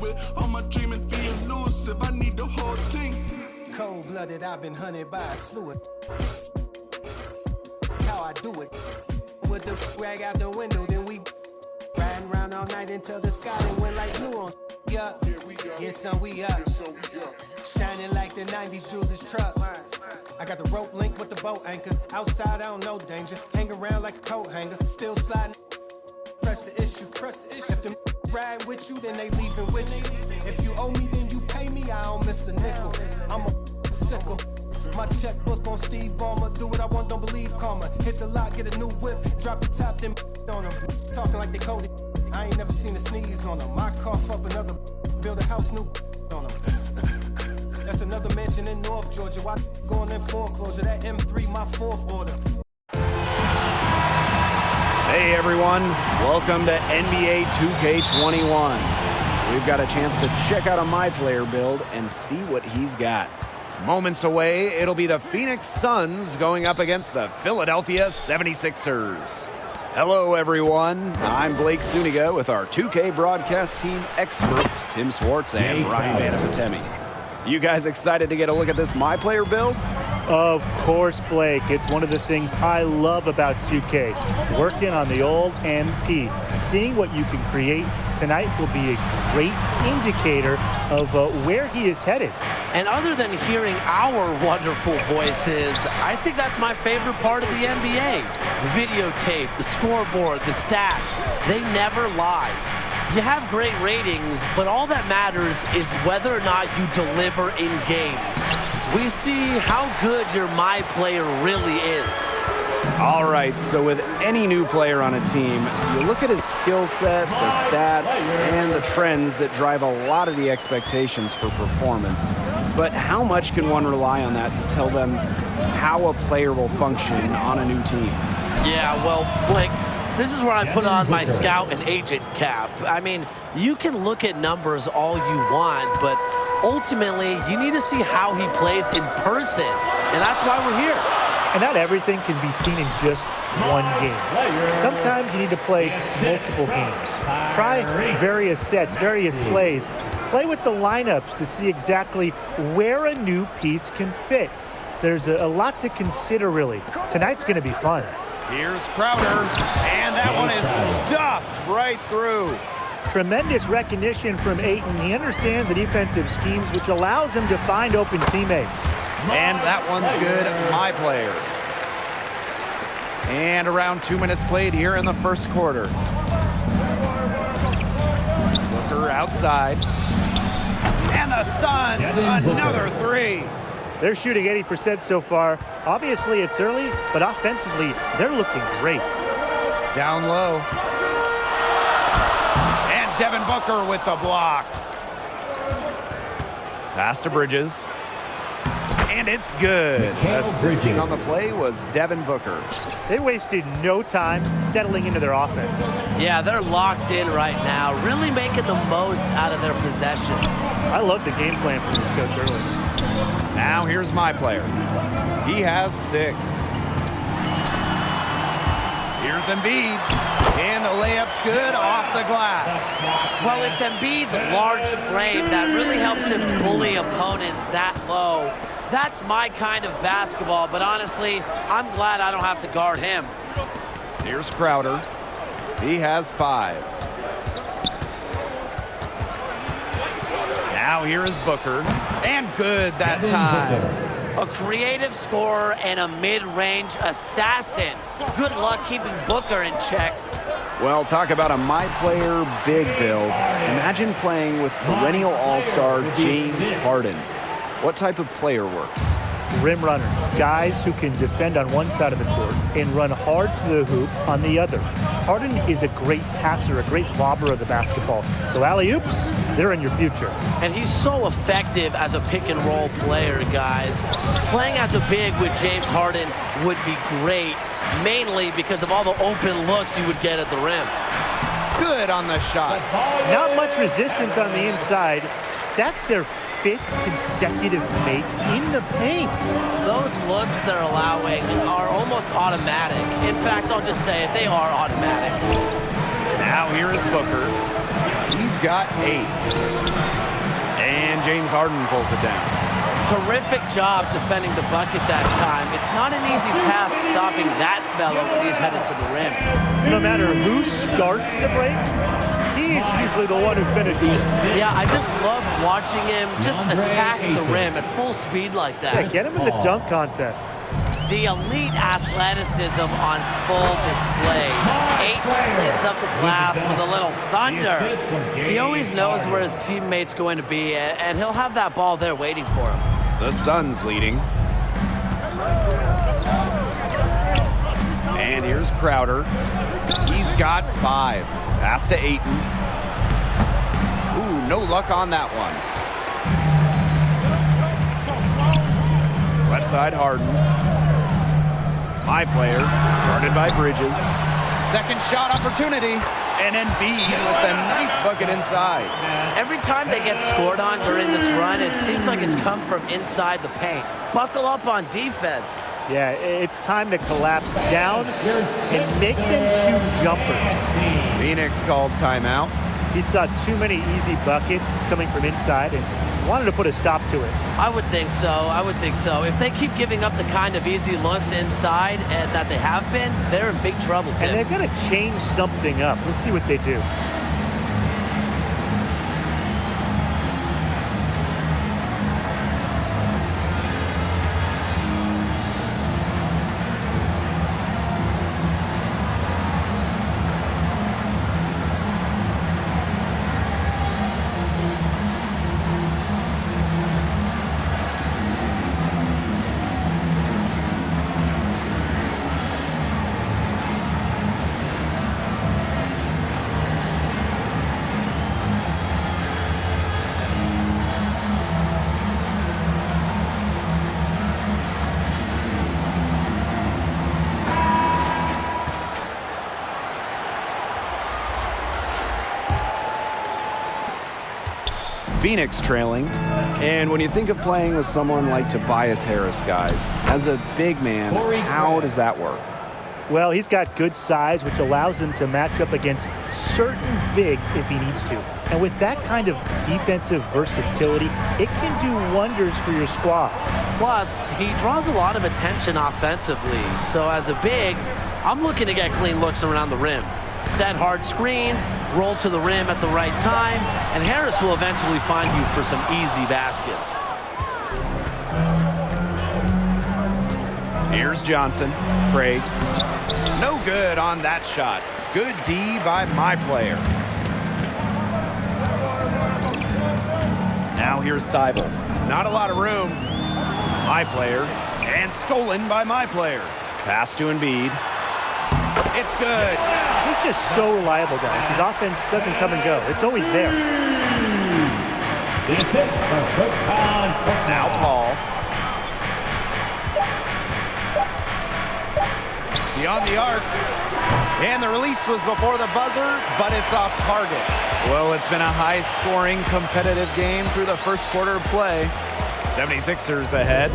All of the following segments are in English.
with all my dreaming be elusive. I need the whole thing. Cold-blooded, I've been hunted by a slew of. How I do it. With the rag out the window, then we riding around all night until the sky then went like blue on. Yeah, yeah, son, we up. Shining like the 90s Jules' truck. I got the rope link with the boat anchor. Outside, I don't know danger. Hang around like a coat hanger. Still sliding. Press the issue. If them ride with you, then they leaving with you. If you owe me, then you pay me. I don't miss a nickel. I'm a sickle. My checkbook on Steve Ballmer. Do what I want, don't believe karma. Hit the lot, get a new whip. Drop the top, then on them. Talking like they coded. I ain't never seen a sneeze on them. I cough up another. Build a house new on them. That's another mansion in North Georgia. Why going in foreclosure? That M3, my fourth order. Hey everyone, welcome to NBA 2K21. We've got a chance to check out a My Player build and see what he's got. Moments away, it'll be the Phoenix Suns going up against the Philadelphia 76ers. Hello everyone, I'm Blake Zuniga with our 2K broadcast team experts, Tim Swartz and Ryan Vanapatemi. You guys excited to get a look at this My Player build? Of course, Blake. It's one of the things I love about 2K. Working on the old MP. Seeing what you can create tonight will be a great indicator of where he is headed. And other than hearing our wonderful voices, I think that's my favorite part of the NBA. The videotape, the scoreboard, the stats, they never lie. You have great ratings, but all that matters is whether or not you deliver in games. We see how good your My Player really is. All right, so with any new player on a team, you look at his skill set, the stats, and the trends that drive a lot of the expectations for performance. But how much can one rely on that to tell them how a player will function on a new team? Yeah, well, Blake, this is where I put on my scout and agent cap. I mean, you can look at numbers all you want, but ultimately, you need to see how he plays in person, and that's why we're here. And not everything can be seen in just one game. Sometimes you need to play multiple games. Try various sets, various plays. Play with the lineups to see exactly where a new piece can fit. There's a lot to consider, really. Tonight's going to be fun. Here's Crowder, and that one is stuffed right through. Tremendous recognition from Ayton. He understands the defensive schemes, which allows him to find open teammates. And that one's good, My Player. And around 2 minutes played here in the first quarter. Booker outside. And the Suns, another three. They're shooting 80% so far. Obviously, it's early, but offensively, they're looking great. Down low. And Devin Booker with the block. Pass to Bridges. And it's good. Assisting on the play was Devin Booker. They wasted no time settling into their offense. Yeah, they're locked in right now, really making the most out of their possessions. I love the game plan from this coach early. Now here's My Player. He has 6. Here's Embiid. And the layup's good off the glass. Well, it's Embiid's large frame that really helps him bully opponents that low. That's my kind of basketball, but honestly, I'm glad I don't have to guard him. Here's Crowder. He has 5. Now here is Booker. And good that time. A creative scorer and a mid-range assassin. Good luck keeping Booker in check. Well, talk about a My Player big build. Imagine playing with perennial all-star James Harden. What type of player works? Rim runners, guys who can defend on one side of the court and run hard to the hoop on the other. Harden is a great passer, a great lobber of the basketball. So alley-oops, they're in your future. And he's so effective as a pick-and-roll player, guys. Playing as a big with James Harden would be great, mainly because of all the open looks you would get at the rim. Good on the shot. Not much resistance on the inside. That's their 5th consecutive make in the paint. Those looks they're allowing are almost automatic. In fact, I'll just say it, they are automatic. Now here is Booker. He's got 8. And James Harden pulls it down. Terrific job defending the bucket that time. It's not an easy task stopping that fellow as he's headed to the rim. No matter who starts the break, he's usually the one who finishes. Yeah, I just love watching him just attack the rim at full speed like that. Yeah, get him in the dunk contest. The elite athleticism on full display. 8 cleans up the glass with a little thunder. He always knows where his teammate's going to be, and he'll have that ball there waiting for him. The Suns leading. And here's Crowder. He's got 5. Pass to Ayton. Ooh, no luck on that one. Left side, Harden. My player, guarded by Bridges. Second shot opportunity. And Embiid with a nice bucket inside. Every time they get scored on during this run, it seems like it's come from inside the paint. Buckle up on defense. Yeah, it's time to collapse down and make them shoot jumpers. Phoenix calls timeout. He saw too many easy buckets coming from inside and wanted to put a stop to it. I would think so. I would think so. If they keep giving up the kind of easy looks inside and that they have been, they're in big trouble, Tim. And they've got to change something up. Let's see what they do. Phoenix trailing. And when you think of playing with someone like Tobias Harris, guys, as a big man, how does that work? Well, he's got good size, which allows him to match up against certain bigs if he needs to. And with that kind of defensive versatility, it can do wonders for your squad. Plus, he draws a lot of attention offensively. So as a big, I'm looking to get clean looks around the rim. Set hard screens, roll to the rim at the right time, and Harris will eventually find you for some easy baskets. Here's Johnson. Craig. No good on that shot. Good D by my player. Now here's Thibault. Not a lot of room. My player. And stolen by my player. Pass to Embiid. It's good. He's just so reliable, guys. His offense doesn't come and go. It's always there. Now Paul. Beyond the arc. And the release was before the buzzer, but it's off target. Well, it's been a high-scoring, competitive game through the first quarter of play. 76ers ahead,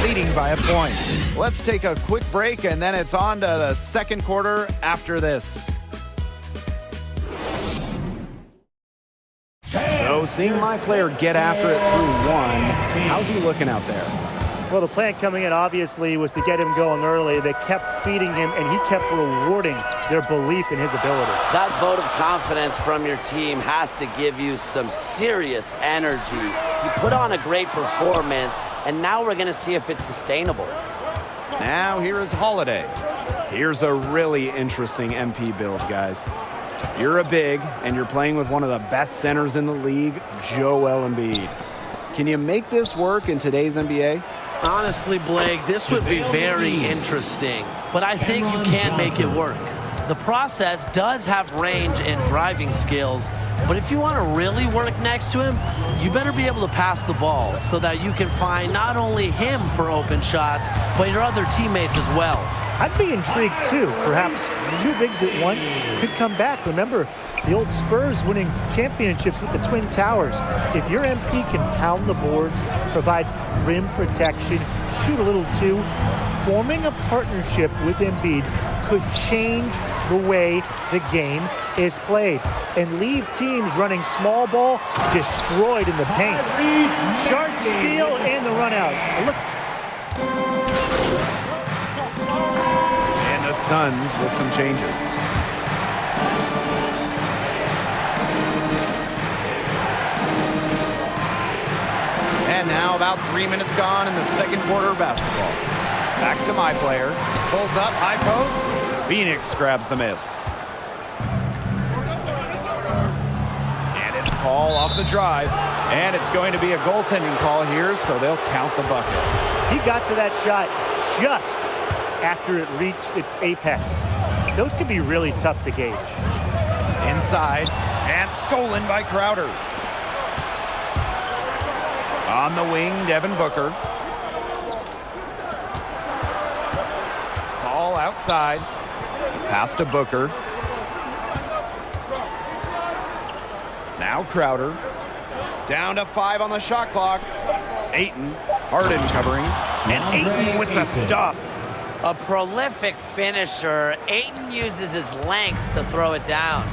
leading by a point. Let's take a quick break, and then it's on to the second quarter after this. So seeing my player get after it through one, how's he looking out there? Well, the plan coming in obviously was to get him going early. They kept feeding him, and he kept rewarding their belief in his ability. That vote of confidence from your team has to give you some serious energy. You put on a great performance, and now we're going to see if it's sustainable. Now here is Holiday. Here's a really interesting MP build, guys. You're a big, and you're playing with one of the best centers in the league, Joel Embiid. Can you make this work in today's NBA? Honestly, Blake, this would be very interesting, but I think you can make it work. The process does have range and driving skills, but if you want to really work next to him, you better be able to pass the ball so that you can find not only him for open shots, but your other teammates as well. I'd be intrigued too. Perhaps two bigs at once could come back. Remember, the old Spurs winning championships with the Twin Towers. If your MP can pound the boards, provide rim protection, shoot a little too, forming a partnership with Embiid could change the way the game is played and leave teams running small ball destroyed in the paint. Sharp steal and the run out. Look. And the Suns with some changes. And now about 3 minutes gone in the second quarter of basketball. Back to my player. Pulls up, high post. Phoenix grabs the miss. And it's call off the drive. And it's going to be a goaltending call here, so they'll count the bucket. He got to that shot just after it reached its apex. Those can be really tough to gauge. Inside, and stolen by Crowder. On the wing, Devin Booker. Ball outside. Pass to Booker. Now Crowder. Down to 5 on the shot clock. Ayton, Harden covering. And Ayton with the stuff. A prolific finisher. Ayton uses his length to throw it down.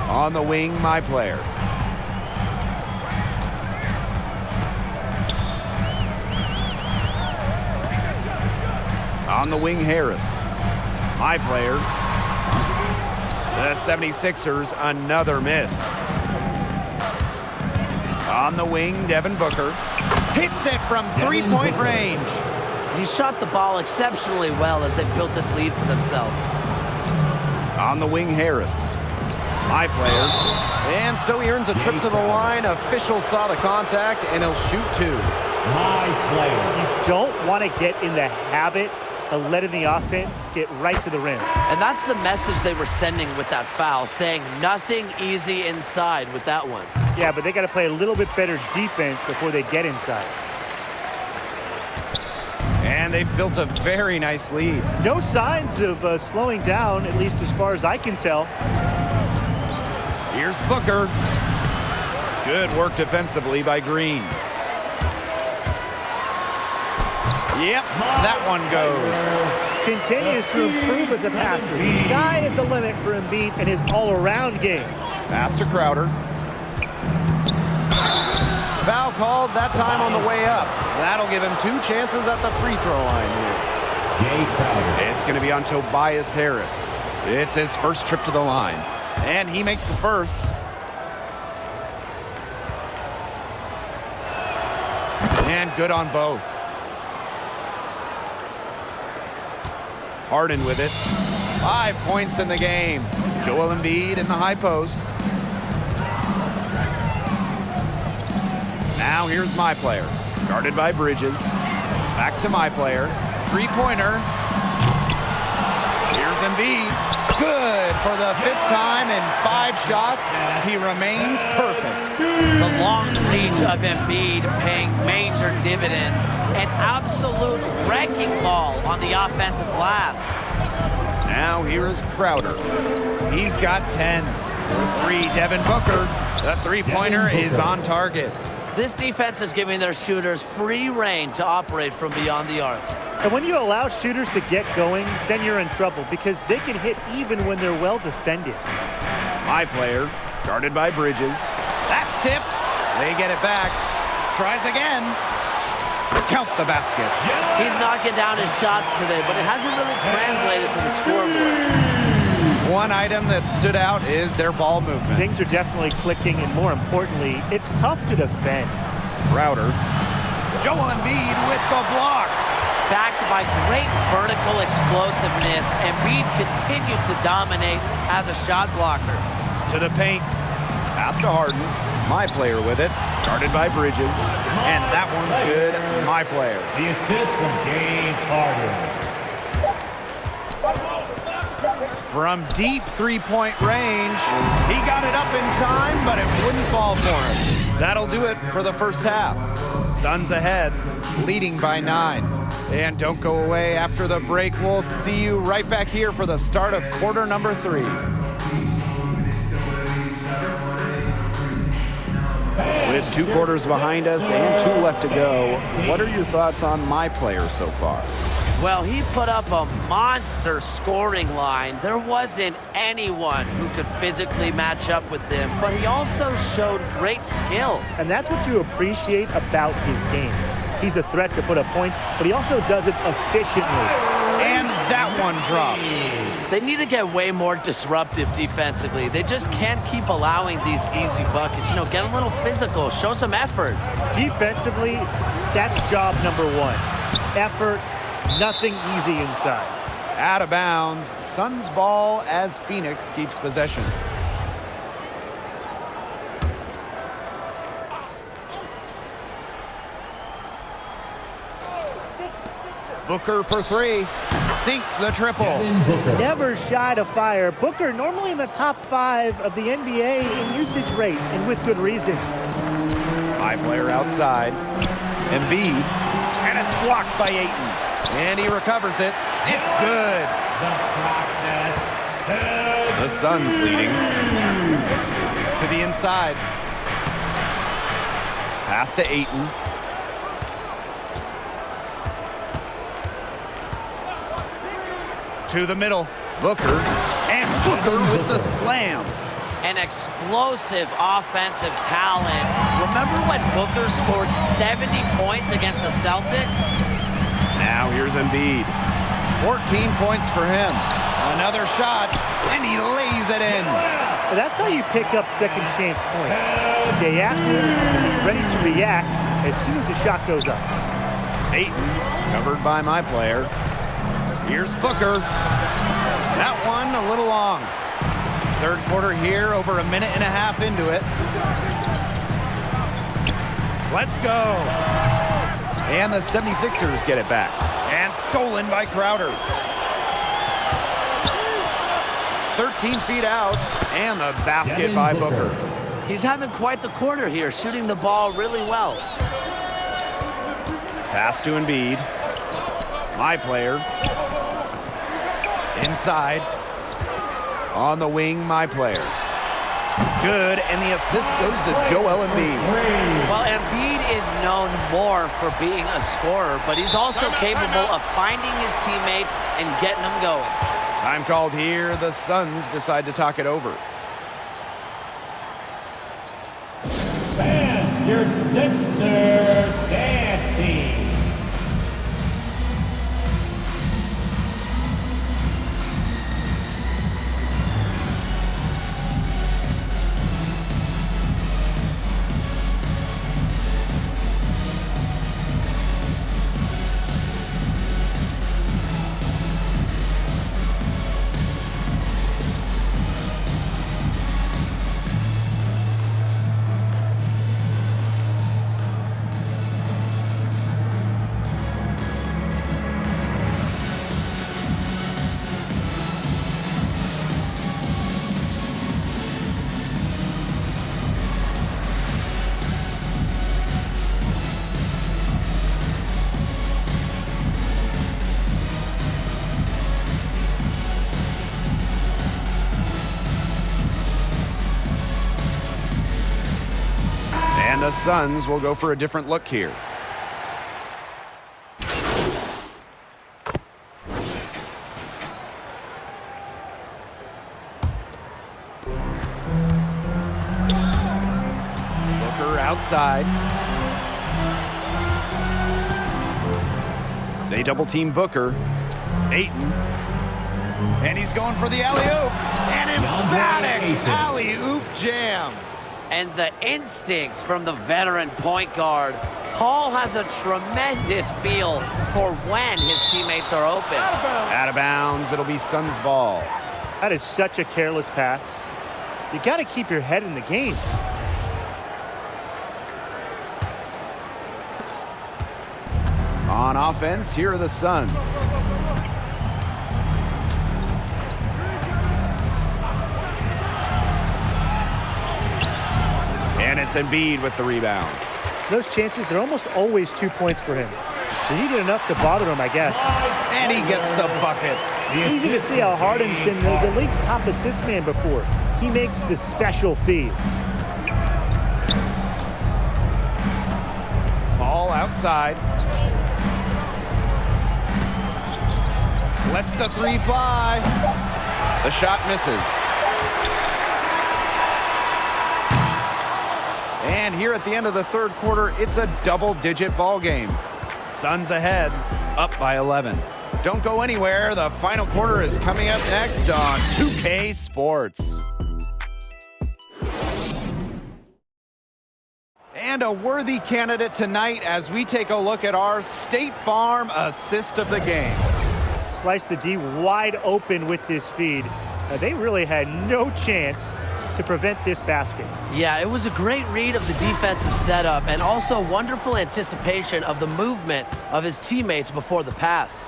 On the wing, my player. On the wing, Harris. My player. The 76ers, another miss. On the wing, Devin Booker. Hits it from three-point range. He shot the ball exceptionally well as they built this lead for themselves. On the wing, Harris. My player. And so he earns a trip to the line. Officials saw the contact, and he'll shoot 2. My player. You don't want to get in the habit of letting the offense get right to the rim. And that's the message they were sending with that foul, saying nothing easy inside with that one. Yeah, but they got to play a little bit better defense before they get inside. And they've built a very nice lead. No signs of slowing down, at least as far as I can tell. Here's Booker. Good work defensively by Green. Yep, that one goes. Continues to improve as a passer. The sky is the limit for Embiid and his all-around game. Pass to Crowder. Foul called that time on the way up. That'll give him 2 chances at the free throw line here. It's going to be on Tobias Harris. It's his first trip to the line. And he makes the first. And good on both. Harden with it. 5 points in the game. Joel Embiid in the high post. Now here's my player. Guarded by Bridges. Back to my player. 3-pointer. Here's Embiid. Good for the 5th time in 5 shots. He remains perfect. The long reach of Embiid paying major dividends. An absolute wrecking ball on the offensive glass. Now here is Crowder. He's got 10. For 3, Devin Booker. The 3-pointer is on target. This defense is giving their shooters free reign to operate from beyond the arc. And when you allow shooters to get going, then you're in trouble because they can hit even when they're well defended. My player, guarded by Bridges. That's tipped. They get it back. Tries again. Count the basket. He's knocking down his shots today, but it hasn't really translated to the scoreboard. One item that stood out is their ball movement. Things are definitely clicking, and more importantly, it's tough to defend. Crowder. Joel Embiid with the block. Backed by great vertical explosiveness, Embiid continues to dominate as a shot blocker. To the paint. Pass to Harden. My player with it. Guarded by Bridges. And that one's good. My player. The assist from James Harden. From deep 3-point range, he got it up in time, but it wouldn't fall for him. That'll do it for the first half. Suns ahead, leading by 9. And don't go away after the break. We'll see you right back here for the start of quarter number 3. With 2 quarters behind us and 2 left to go, what are your thoughts on my player so far? Well, he put up a monster scoring line. There wasn't anyone who could physically match up with him, but he also showed great skill. And that's what you appreciate about his game. He's a threat to put up points, but he also does it efficiently. And that one drops. They need to get way more disruptive defensively. They just can't keep allowing these easy buckets. You know, get a little physical, show some effort. Defensively, that's job number one. Effort, nothing easy inside. Out of bounds. Suns ball as Phoenix keeps possession. Booker for three. Sinks the triple. Never shy to fire. Booker normally in the top 5 of the NBA in usage rate, and with good reason. High player outside. Embiid. And it's blocked by Ayton. And he recovers it. It's good. The Suns leading. To the inside. Pass to Ayton. To the middle. Booker. And Booker with the slam. An explosive offensive talent. Remember when Booker scored 70 points against the Celtics? Now here's Embiid. 14 points for him. Another shot, and he lays it in. That's how you pick up second chance points. Stay active and be ready to react as soon as the shot goes up. Ayton, covered by my player. Here's Booker. That one a little long. Third quarter here, over a minute and a half into it. Let's go. And the 76ers get it back. And stolen by Crowder. 13 feet out, and the basket by Booker. He's having quite the quarter here, shooting the ball really well. Pass to Embiid. My player. Inside. On the wing, my player. Good, and the assist goes to Joel Embiid. Well, Embiid is known more for being a scorer, but he's also capable of finding his teammates and getting them going. Time called here. The Suns decide to talk it over. And your Sixers dancing. And the Suns will go for a different look here. Booker outside. They double team Booker. Ayton. And he's going for the alley-oop. An emphatic alley-oop jam. And the instincts from the veteran point guard. Paul has a tremendous feel for when his teammates are open. Out of bounds. It'll be Suns ball. That is such a careless pass. You got to keep your head in the game. On offense, here are the Suns. And it's Embiid with the rebound. Those chances, they're almost always 2 points for him. They needed enough to bother him, I guess. And he gets the bucket. Easy to see how Harden's been the league's top assist man before. He makes the special feeds. Ball outside. Lets the three fly. The shot misses. And here at the end of the third quarter, it's a double-digit ball game. Suns ahead, up by 11. Don't go anywhere. The final quarter is coming up next on 2K Sports. And a worthy candidate tonight as we take a look at our State Farm assist of the game. Sliced the D wide open with this feed. They really had no chance to prevent this basket. Yeah, it was a great read of the defensive setup and also wonderful anticipation of the movement of his teammates before the pass.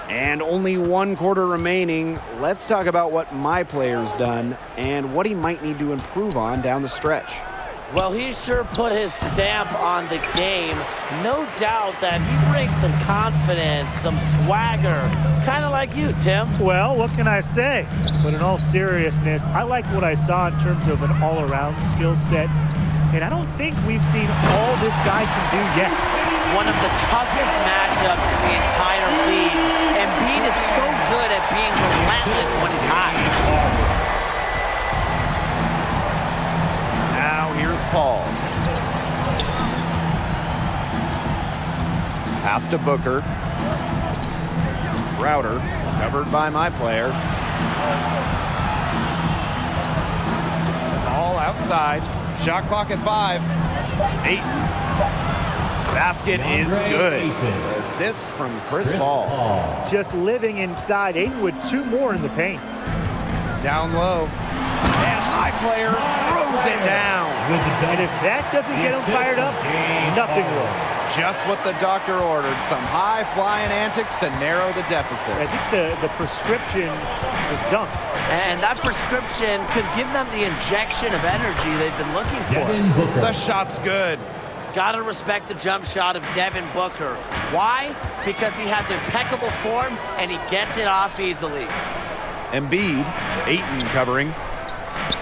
And only one quarter remaining. Let's talk about what my player's done and what he might need to improve on down the stretch. Well, he sure put his stamp on the game. No doubt that he brings some confidence, some swagger, kind of like you, Tim. Well, what can I say? But in all seriousness, I like what I saw in terms of an all-around skill set. And I don't think we've seen all this guy can do yet. One of the toughest matchups in the entire league. Embiid is so good at being relentless when he's hot. Now here's Paul. Pass to Booker. Router, covered by my player. Ball outside. Shot clock at 5. Ayton. Basket is good. Assist from Chris Paul. Just living inside. Ayton with 2 more in the paint. Down low. And my player throws it down. And if that doesn't get him fired up, nothing will. Just what the doctor ordered. Some high-flying antics to narrow the deficit. I think the prescription was done. And that prescription could give them the injection of energy they've been looking for. The shot's good. Gotta respect the jump shot of Devin Booker. Why? Because he has impeccable form and he gets it off easily. Embiid, Ayton covering.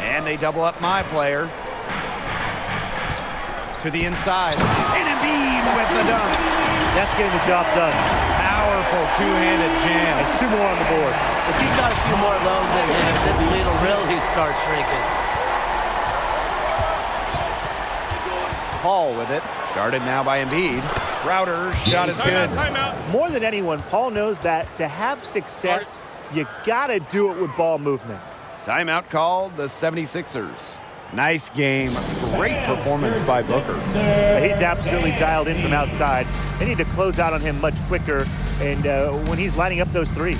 And they double up my player. To the inside. And Embiid with the dunk. That's getting the job done. Powerful two-handed jam. And 2 more on the board. If he's got a few more of those in him, this lead will really start shrinking. Paul with it. Guarded now by Embiid. Router, shot is good. More than anyone, Paul knows that to have success, you gotta do it with ball movement. Timeout called, the 76ers. Nice game. Great performance by Booker. He's absolutely dialed in from outside. They need to close out on him much quicker and when he's lining up those threes.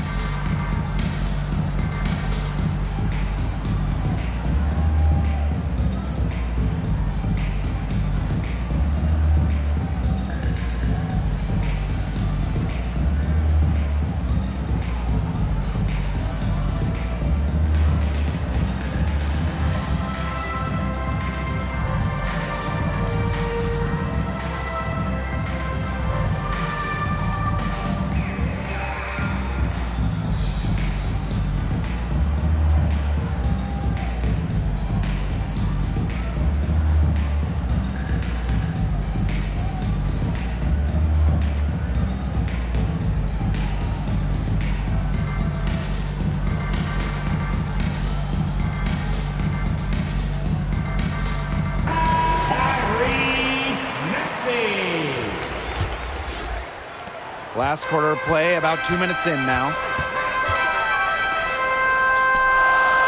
Last quarter of play, about 2 minutes in now.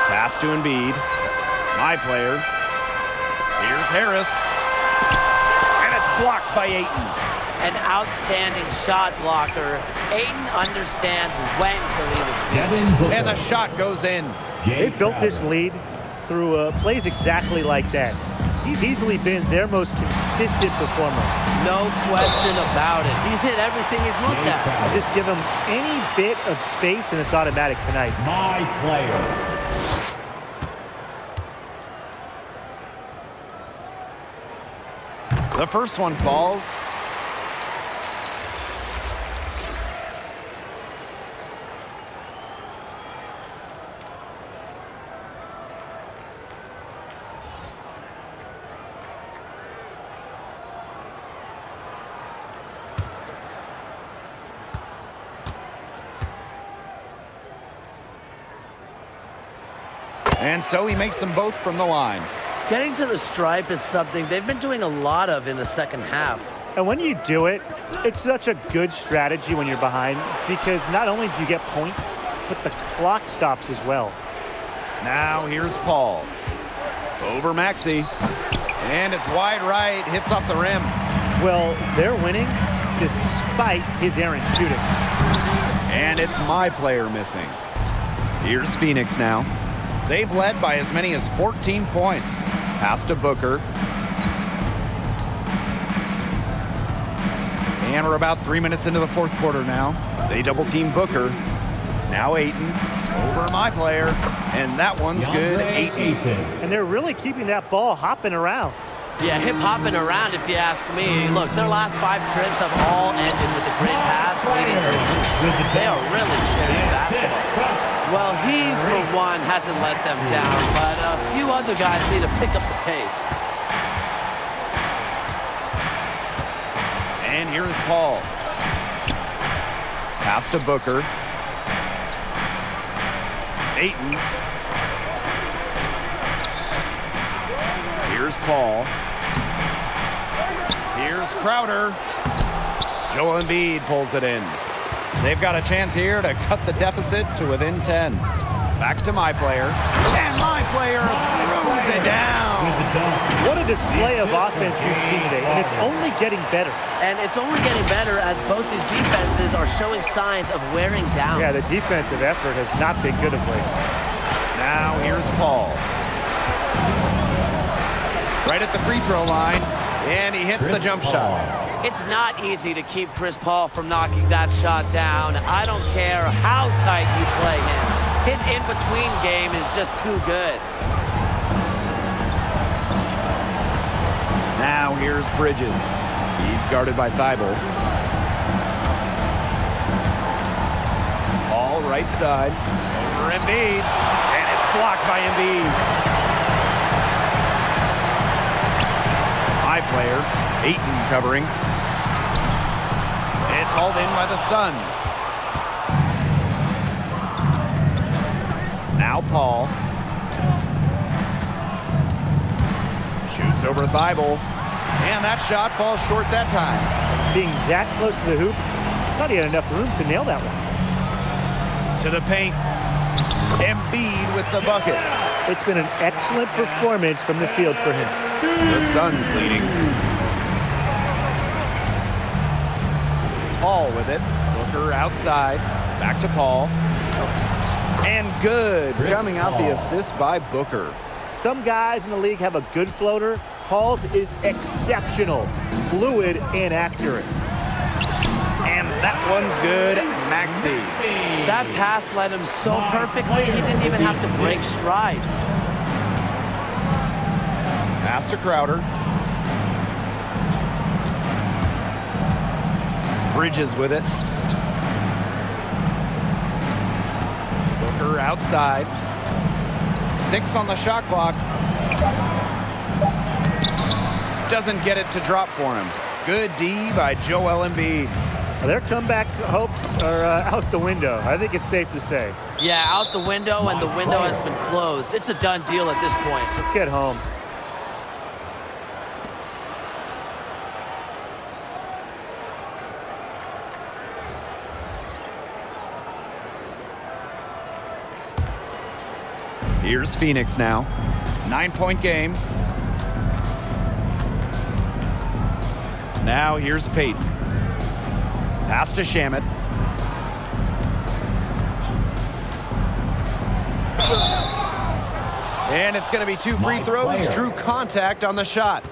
Pass to Embiid. My player. Here's Harris. And it's blocked by Ayton. An outstanding shot blocker. Ayton understands when to leave his feet. And the shot goes in. They built this lead through plays exactly like that. He's easily been their most consistent performer. No question about it. He's hit everything he's looked at. Just give him any bit of space and it's automatic tonight. My player. The first one falls. And so he makes them both from the line. Getting to the stripe is something they've been doing a lot of in the second half. And when you do it, it's such a good strategy when you're behind because not only do you get points, but the clock stops as well. Now here's Paul. Over Maxey. And it's wide right, hits off the rim. Well, they're winning despite his errant shooting. And it's my player missing. Here's Phoenix now. They've led by as many as 14 points. Pass to Booker. And we're about 3 minutes into the fourth quarter now. They double team Booker. Now Ayton. Over my player. And that one's good. Ayton. And they're really keeping that ball hopping around. Yeah, hip hopping around if you ask me. Look, their last 5 trips have all ended with a great pass leading early. They are really sharing basketball. Well, he, for one, hasn't let them down, but a few other guys need to pick up the pace. And here's Paul. Pass to Booker. Ayton. Here's Paul. Here's Crowder. Joel Embiid pulls it in. They've got a chance here to cut the deficit to within 10. Back to my player. And my player throws it down. What a display of offense we've seen today, and it's only getting better. And it's only getting better as both these defenses are showing signs of wearing down. Yeah, the defensive effort has not been good of late. Now here's Paul. Right at the free throw line, and he hits the jump shot. It's not easy to keep Chris Paul from knocking that shot down. I don't care how tight you play him. His in-between game is just too good. Now here's Bridges. He's guarded by Thibault. Paul right side. Over Embiid. And it's blocked by Embiid. My player, Ayton covering. It's hauled in by the Suns. Now Paul. Shoots over Thibault. And that shot falls short that time. Being that close to the hoop, I thought he had enough room to nail that one. To the paint. Embiid with the bucket. It's been an excellent performance from the field for him. The Suns leading. Paul with it. Booker outside. Back to Paul. And good. Coming out the assist by Booker. Some guys in the league have a good floater. Paul's is exceptional, fluid, and accurate. And that one's good. Maxey. That pass led him so perfectly, he didn't even have to break stride. Pass to Crowder. Bridges with it. Booker outside. 6 on the shot clock. Doesn't get it to drop for him. Good D by Joel Embiid. Their comeback hopes are out the window. I think it's safe to say. Yeah, out the window, and the window has been closed. It's a done deal at this point. Let's get home. Here's Phoenix now. 9-point game. Now here's Peyton. Pass to Shamet. And it's going to be 2 free throws. Drew contact on the shot.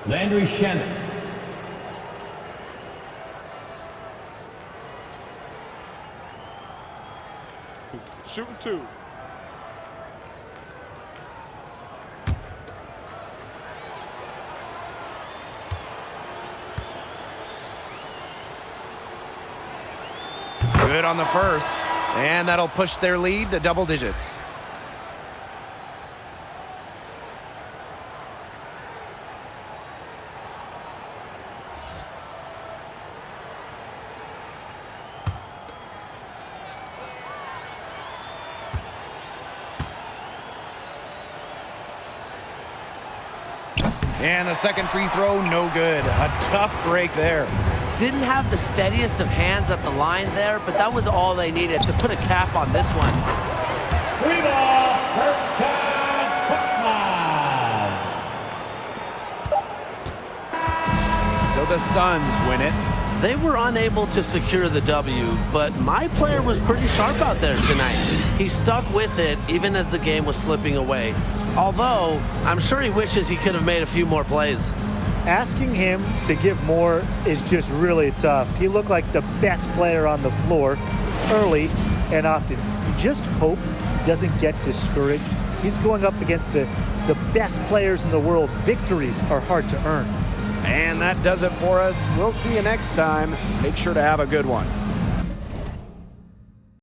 Landry Shamet. Shooting 2. Good on the first. And that'll push their lead to double digits. And the second free throw, no good. A tough break there. Didn't have the steadiest of hands at the line there, but that was all they needed to put a cap on this one. Free ball, first time, Cookman. So the Suns win it. They were unable to secure the W, but my player was pretty sharp out there tonight. He stuck with it even as the game was slipping away. Although, I'm sure he wishes he could have made a few more plays. Asking him to give more is just really tough. He looked like the best player on the floor early and often. Just hope he doesn't get discouraged. He's going up against the best players in the world. Victories are hard to earn. And that does it for us. We'll see you next time. Make sure to have a good one.